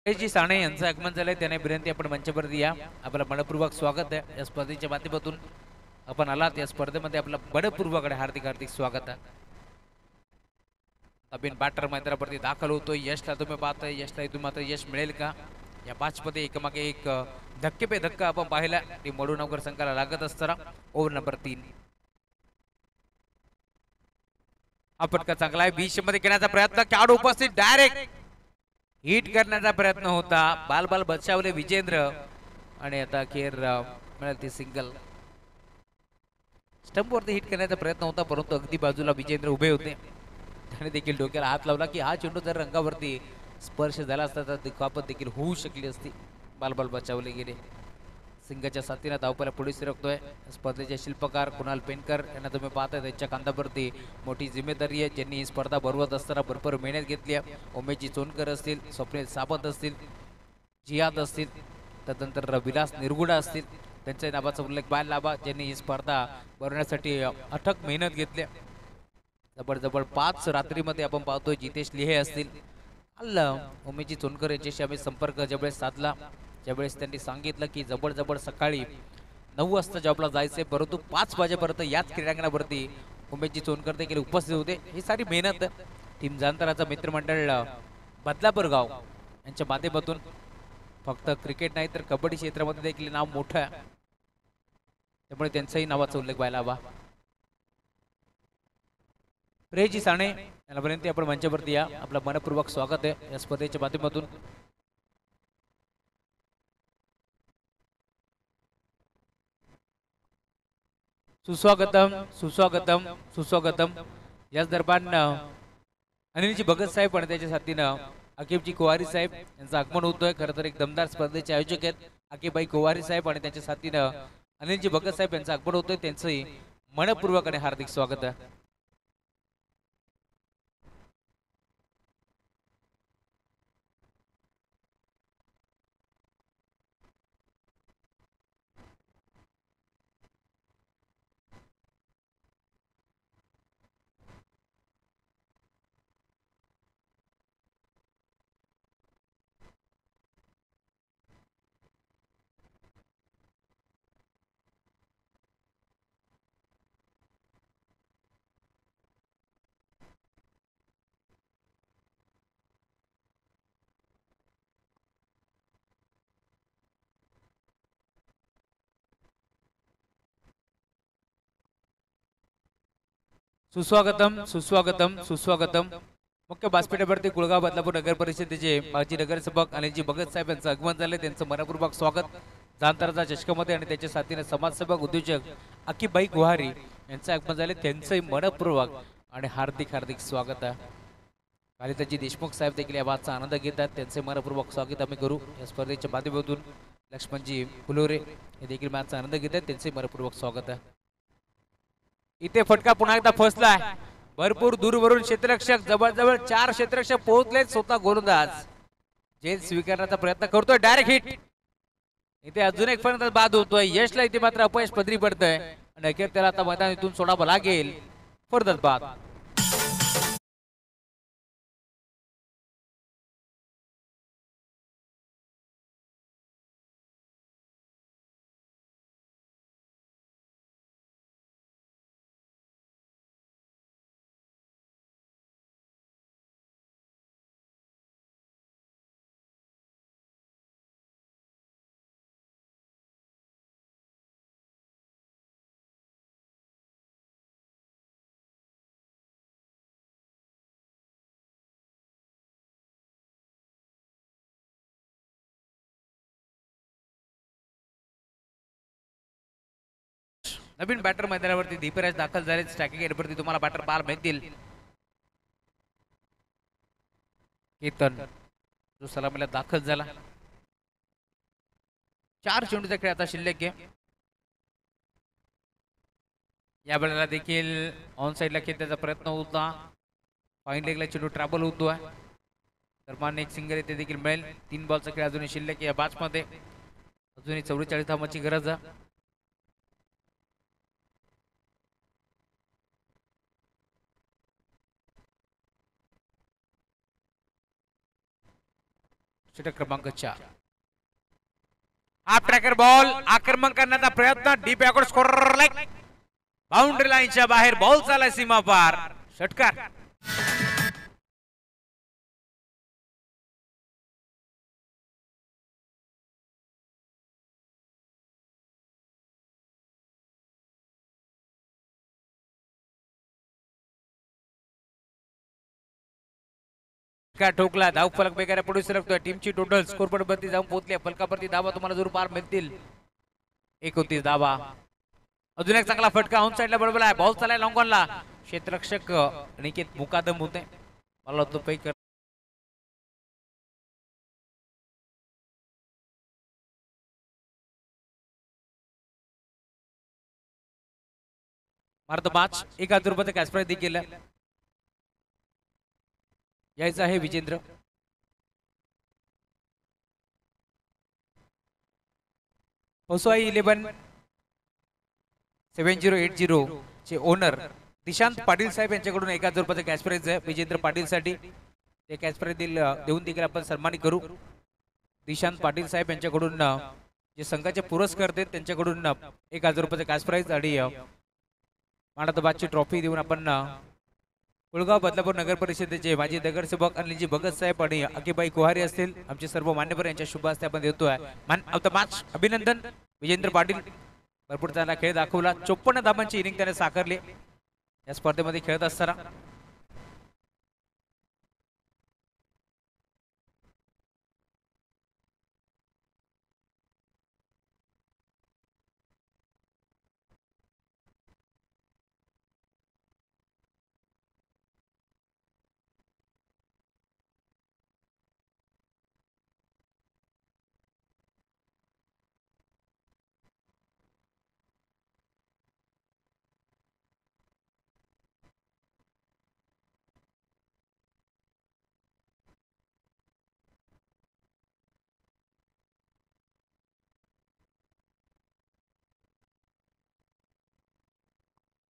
Speaker 2: जी साने यांचं आगमन झालंय, त्याने विनंती आपण मंचावरती या. आपलं मनपूर्वक स्वागत आहे या स्पर्धेच्या माध्यमातून आपण आलात. या स्पर्धेमध्ये आपलं मनपूर्वक हार्दिक स्वागत आहे. नवीन बॅटर मैदानावरती दाखल होतोय. यशला तुम्ही पाहताय, यशला इथून मात्र यश मिळेल का. या 5 मध्ये एकमागे एक धक्के पे धक्का आपण पाहिला टीम वडूनगर संघाला लागत असताना. Over number 3. हा फटका चांगला आहे, 20 मध्ये घेण्याचा प्रयत्न, खेळाडू उपस्थित, डायरेक्ट हिट करण्याचा प्रयत्न होता. बाल बचावले विजेंद्र आणि आता अखेर मिळाली ती सिंगल. स्टंप वरती हिट करण्याचा प्रयत्न होता, परंतु अगदी बाजूला विजेंद्र उभे होते. त्याने देखील डोक्याला हात लावला की हा चेंडू जर रंगावरती स्पर्श झाला असता तर दुखापत देखील होऊ शकली असती. बाल बचावले गेले. सिंगाच्या साथीने धावपळा पुढे सरकतोय. स्पर्धेचे शिल्पकार कुणाल पेनकर यांना तुम्ही पाहताय, त्यांच्या खांद्यावरती मोठी जिम्मेदारी आहे. ज्यांनी ही स्पर्धा भरवत असताना भरपूर मेहनत घेतली आहे. उमेशजी चोनकर असतील, स्वप्नील सावंत असतील, जियाद असतील, त्यानंतर विलास निरगुडा असतील, त्यांच्या नावाचा उल्लेख बाल लाभा ज्यांनी ही स्पर्धा भरवण्यासाठी अथक मेहनत घेतली. जवळ 5 रात्रीमध्ये आपण पाहतोय जितेश लिहे असतील. उमेशजी चोनकर यांच्याशी आम्ही संपर्क ज्यावेळेस साधला, ज्यावेळेस त्यांनी सांगितलं की जवळ सकाळी 9 वाजता जॉबला जायचंय, परंतु 5 वाजेपर्यंत याच क्रीडांगणावरती उमेशजी चोनकर देखील उपस्थित होते. ही सारी मेहनत टीम जांतराचा मित्रमंडळ बदलापूर गाव यांच्या माध्यमातून फक्त क्रिकेट नाही तर कबड्डी क्षेत्रामध्ये देखील नाव मोठं आहे, त्यामुळे त्यांचाही नावाचा उल्लेख व्हायला हवा. प्रेजी साने यांना विनंती आपण मंचावरती या. आपलं मनपूर्वक स्वागत आहे या स्पर्धेच्या माध्यमातून. सुस्वागतम सुस्वागतम सुस्वागतम. याच दरम्यान अनिलजी भगत साहेब आणि त्याच्या साथीनं अकीबजी कुवारी साहेब यांचं आगमन होतोय. खरं तर एक दमदार स्पर्धेचे आयोजक आहेत अकीबाई कुवारी साहेब आणि त्याच्या साथीनं अनिलजी भगत साहेब यांचं आगमन होतोय. त्यांचंही मनपूर्वक आणि हार्दिक स्वागत आहे. सुस्वागतम सुस्वागतम सुस्वागतम. मुख्य व्यासपीठावरती कुळगाव बदलापूर नगर परिषदेचे माजी नगरसेवक अनिलजी भगत साहेब यांचं आगमन झाले. त्यांचं मनपूर्वक स्वागत जांतराचा चषकामध्ये आणि त्याच्या साथीने समाजसेवक उद्योजक अकीबाई गुहारी यांचं आगमन झाले. त्यांचंही मनपूर्वक आणि हार्दिक हार्दिक स्वागत आहे. कालिताजी देशमुख साहेब देखील या बातचा आनंद घेतात. त्यांचे मनपूर्वक स्वागत आम्ही करू या स्पर्धेच्या माध्यमातून. लक्ष्मणजी फुलोरे हे देखील मॅचचा आनंद घेतात. त्यांचे मनपूर्वक स्वागत आहे. इथे फटका पुन्हा एकदा फसलाय. भरपूर दूरवरून क्षेत्ररक्षक जवळजवळ 4 क्षेत्ररक्षक पोहोचले. स्वतः गोलंदाज झेल स्वीकारण्याचा प्रयत्न करतोय. Direct hit. इथे अजून एक फलंदाज बाद होतोय. यशला इथे मात्र अपयश पदरी पडतंय आणि अखेर त्याला आता मैदानातून सोडावं लागेल. फलंदाज बाद. नवीन बॅटर मैदानावरती दीपराज दाखल झाले. स्ट्रायकिंग एंडवरती तुम्हाला बॅटर पाहायला मिळतील. केतन जो सलामीला दाखल झाला. 4 चेंडूचा खेळ आता शिल्लक आहे. या वेळेला देखील ऑन साइडला खेळण्याचा प्रयत्न होता. फाईन लेगला चेंडू ट्रॅव्हल होतोय. दरम्यान एक सिंगल येथे देखील मिळेल. 3 बॉलचा खेळ अजूनही शिल्लक आहे या मॅच मध्ये. अजूनही 44 धावांची गरज आहे. षटक क्रमांक 4. हाफ ट्रॅकर बॉल आक्रमण करण्याचा प्रयत्न. Deep backward score like boundary लाईनच्या बाहेर. बॉल चालला सीमा पार. षटकार. ठोकला. धाव फलक बेगाऱ्या पुढे सरकतोय. टीमची टोटल स्कोर बोर्ड वरती जाऊन पोहोचली. फलकावरती धावा तुम्हाला जरूर पार मिळतील. 31 धावा. अजून एक चांगला फटका ऑन साइडला बडबला आहे. बॉल चालाय लॉंग ऑनला. क्षेत्ररक्षक निकेत मुकादम होते. मला तो पैक मारत मॅच 1000 रुपयाचं कॅश प्राइज देखील यायचं आहे. विजेंद्र ओसवाई 117080 चे ओनर दिशांत पाटील साहेब यांच्याकडून 1000 रुपयाचं कॅश प्राइज आहे विजेंद्र पाटील साठी. ते कॅश प्राइज देऊन देखील आपण सन्मानित करू. दिशांत पाटील साहेब यांच्याकडून जे संघाचे पुरस्कार आहेत त्यांच्याकडून 1000 रुपयाचं कॅश प्राइज आणि मानादबादची ट्रॉफी देऊन आपण कुळगाव बदलापूर नगर परिषदेचे माजी नगरसेवक अनिलजी भगत साहेब आणि अकीबाई कुहारी असतील आमचे सर्व मान्यवर यांच्या शुभ हस्ते आपण देतोय. मॅन ऑफ द मॅच अभिनंदन विजेंद्र पाटील. भरपूर चांगला खेळ दाखवला. 54 धावांची इनिंग त्याने साकारली या स्पर्धेमध्ये खेळत असताना.